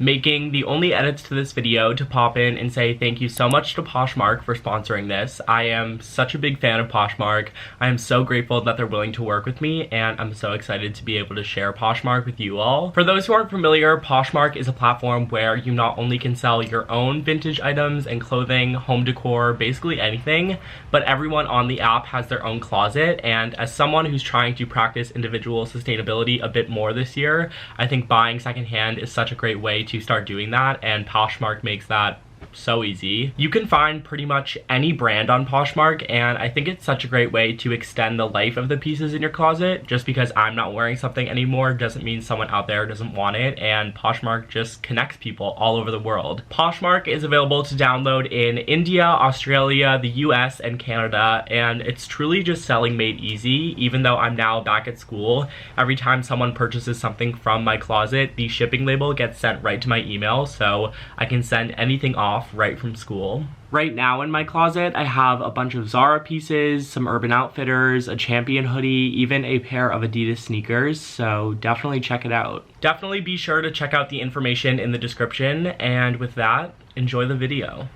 making the only edits to this video to pop in and say thank you so much to Poshmark for sponsoring this. I am such a big fan of Poshmark. I am so grateful that they're willing to work with me, and I'm so excited to be able to share Poshmark with you all. For those who aren't familiar, Poshmark is a platform where you not only can sell your own vintage items and clothing, home decor, basically anything, but everyone on the app has their own closet, and as someone who's trying to practice individual sustainability a bit more this year, I think buying secondhand is such a great way to start doing that, and Poshmark makes that so easy. You can find pretty much any brand on Poshmark, and I think it's such a great way to extend the life of the pieces in your closet. Just because I'm not wearing something anymore doesn't mean someone out there doesn't want it, and Poshmark just connects people all over the world. Poshmark is available to download in India, Australia, the US, and Canada, and it's truly just selling made easy. Even though I'm now back at school, every time someone purchases something from my closet, the shipping label gets sent right to my email, so I can send anything off right from school. Right now in my closet, I have a bunch of Zara pieces, some Urban Outfitters, a Champion hoodie, even a pair of Adidas sneakers, so definitely check it out. Definitely be sure to check out the information in the description, and with that, enjoy the video.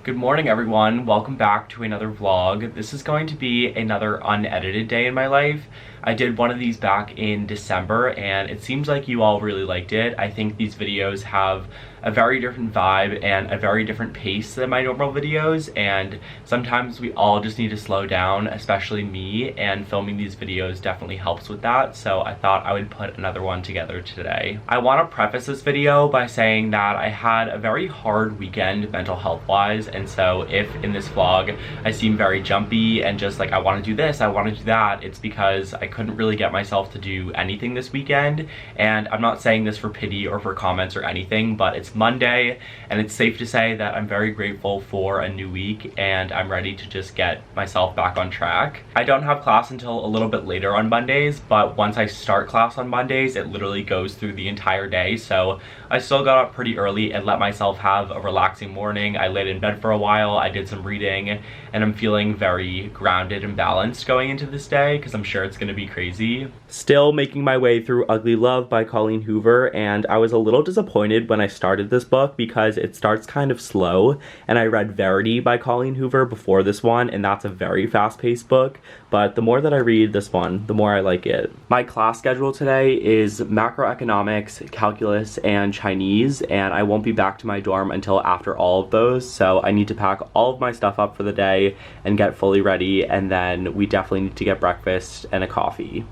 Good morning, everyone. Welcome back to another vlog. This is going to be another unedited day in my life. I did one of these back in December, and it seems like you all really liked it. I think these videos have a very different vibe and a very different pace than my normal videos, and sometimes we all just need to slow down, especially me, and filming these videos definitely helps with that, so I thought I would put another one together today. I want to preface this video by saying that I had a very hard weekend mental health-wise, and so if in this vlog I seem very jumpy and just like I want to do this, I want to do that, it's because I couldn't really get myself to do anything this weekend. And I'm not saying this for pity or for comments or anything, but it's Monday, and it's safe to say that I'm very grateful for a new week, and I'm ready to just get myself back on track. I don't have class until a little bit later on Mondays, but once I start class on Mondays, it literally goes through the entire day, so I still got up pretty early and let myself have a relaxing morning. I laid in bed for a while, I did some reading, and I'm feeling very grounded and balanced going into this day, because I'm sure it's going to be crazy. Still making my way through Ugly Love by Colleen Hoover, and I was a little disappointed when I started this book because it starts kind of slow, and I read Verity by Colleen Hoover before this one, and that's a very fast-paced book, but the more that I read this one, the more I like it. My class schedule today is macroeconomics, calculus, and Chinese, and I won't be back to my dorm until after all of those, so I need to pack all of my stuff up for the day and get fully ready, and then we definitely need to get breakfast and a coffee,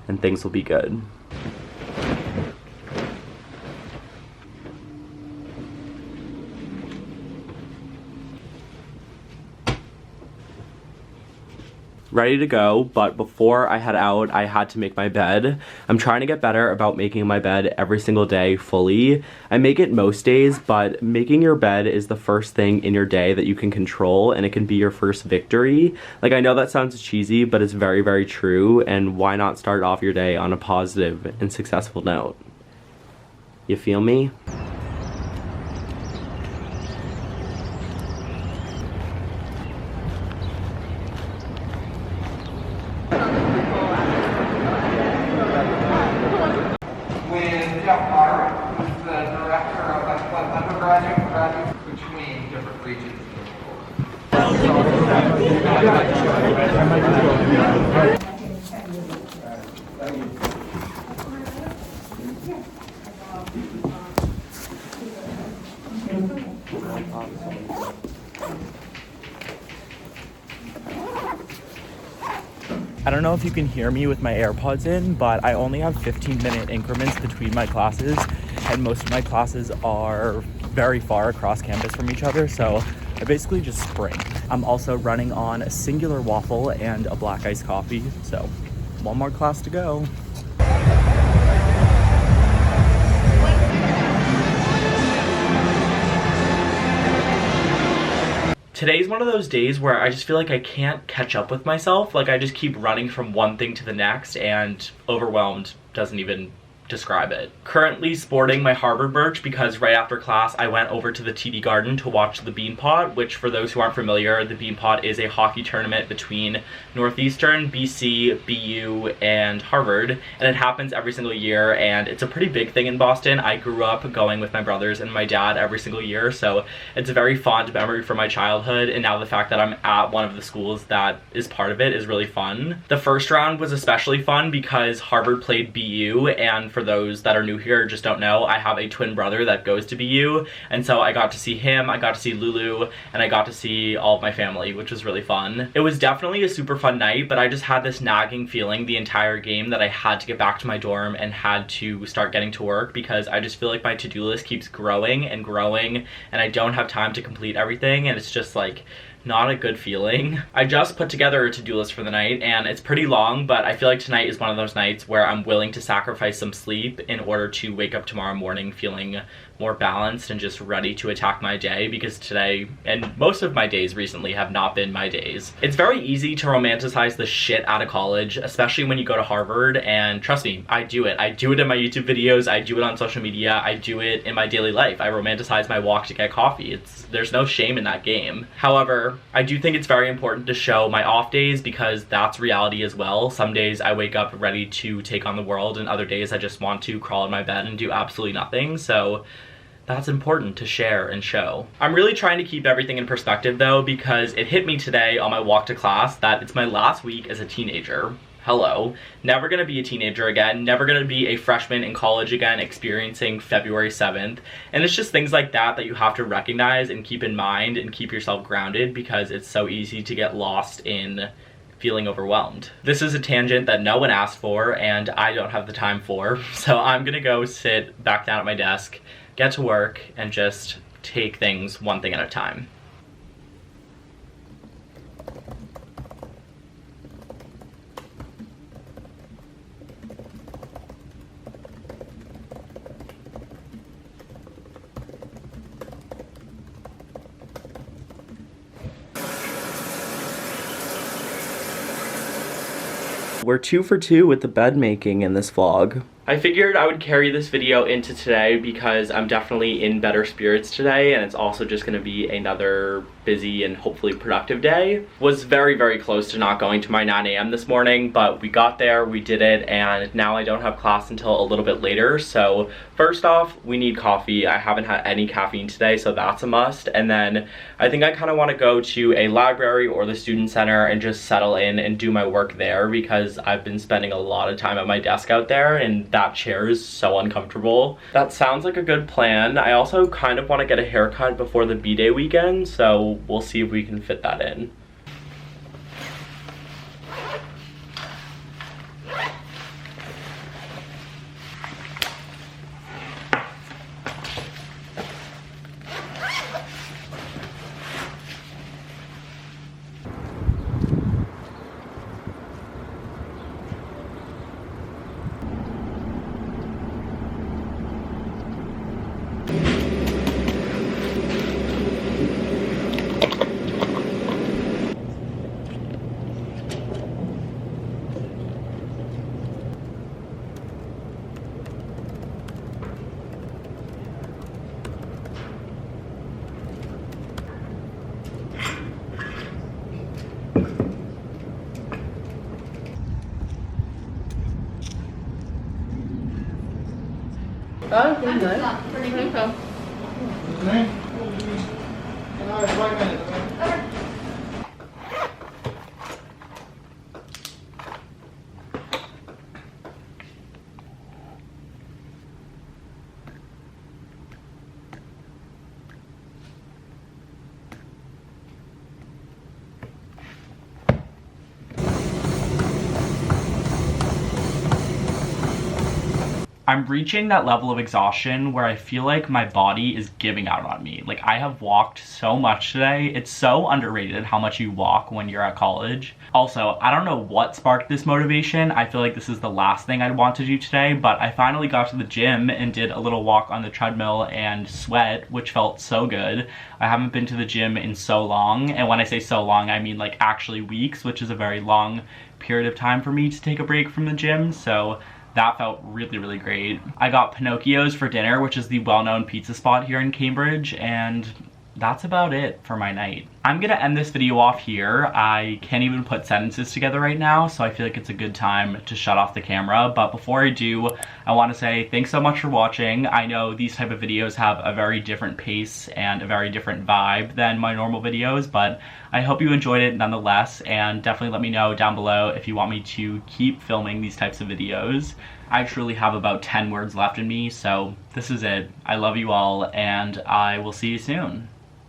and things will be good. Ready to go, but before I head out, I had to make my bed. I'm trying to get better about making my bed every single day fully. I make it most days, but making your bed is the first thing in your day that you can control, and it can be your first victory. Like, I know that sounds cheesy, but it's very, very true, and why not start off your day on a positive and successful note? You feel me? Between different regions. I don't know if you can hear me with my AirPods in, but I only have 15-minute increments between my classes, and most of my classes are very far across campus from each other, so I basically just sprint. I'm also running on a singular waffle and a black iced coffee, so one more class to go. Today's one of those days where I just feel like I can't catch up with myself. Like I just keep running from one thing to the next, and overwhelmed doesn't even describe it. Currently sporting my Harvard merch because right after class I went over to the TD Garden to watch the Beanpot, which for those who aren't familiar, the Beanpot is a hockey tournament between Northeastern, BC, BU, and Harvard, and it happens every single year, and it's a pretty big thing in Boston. I grew up going with my brothers and my dad every single year, so it's a very fond memory from my childhood, and now the fact that I'm at one of the schools that is part of it is really fun. The first round was especially fun because Harvard played BU, and for those that are new here, just don't know, I have a twin brother that goes to BU, and so I got to see him, I got to see Lulu, and I got to see all of my family, which was really fun. It was definitely a super fun night, but I just had this nagging feeling the entire game that I had to get back to my dorm and had to start getting to work, because I just feel like my to-do list keeps growing and growing, and I don't have time to complete everything, and it's just like not a good feeling. I just put together a to-do list for the night, and it's pretty long, but I feel like tonight is one of those nights where I'm willing to sacrifice some sleep in order to wake up tomorrow morning feeling more balanced and just ready to attack my day, because today and most of my days recently have not been my days. It's very easy to romanticize the shit out of college, especially when you go to Harvard, and trust me, I do it. I do it in my YouTube videos, I do it on social media, I do it in my daily life. I romanticize my walk to get coffee. There's no shame in that game. However, I do think it's very important to show my off days, because that's reality as well. Some days I wake up ready to take on the world, and other days I just want to crawl in my bed and do absolutely nothing. So that's important to share and show. I'm really trying to keep everything in perspective though, because it hit me today on my walk to class that it's my last week as a teenager. Hello. Never gonna be a teenager again, never gonna be a freshman in college again experiencing February 7th. And it's just things like that that you have to recognize and keep in mind and keep yourself grounded, because it's so easy to get lost in feeling overwhelmed. This is a tangent that no one asked for and I don't have the time for, so I'm gonna go sit back down at my desk, get to work, and just take things one thing at a time. We're 2 for 2 with the bed making in this vlog. I figured I would carry this video into today because I'm definitely in better spirits today, and it's also just gonna be another busy and hopefully productive day. Was very, very close to not going to my 9 a.m. this morning, but we got there, we did it, and now I don't have class until a little bit later. So first off, we need coffee. I haven't had any caffeine today, so that's a must. And then I think I kind of want to go to a library or the student center and just settle in and do my work there, because I've been spending a lot of time at my desk out there, and that chair is so uncomfortable. That sounds like a good plan. I also kind of want to get a haircut before the B-Day weekend, so we'll see if we can fit that in. Oh, pretty nice. Okay. I'm reaching that level of exhaustion where I feel like my body is giving out on me. Like, I have walked so much today. It's so underrated how much you walk when you're at college. Also, I don't know what sparked this motivation. I feel like this is the last thing I'd want to do today, but I finally got to the gym and did a little walk on the treadmill and sweat, which felt so good. I haven't been to the gym in so long, and when I say so long, I mean like actually weeks, which is a very long period of time for me to take a break from the gym, so that felt really, really great. I got Pinocchio's for dinner, which is the well-known pizza spot here in Cambridge, and that's about it for my night. I'm gonna end this video off here. I can't even put sentences together right now, so I feel like it's a good time to shut off the camera. But before I do, I wanna say thanks so much for watching. I know these type of videos have a very different pace and a very different vibe than my normal videos, but I hope you enjoyed it nonetheless, and definitely let me know down below if you want me to keep filming these types of videos. I truly have about 10 words left in me, so this is it. I love you all, and I will see you soon.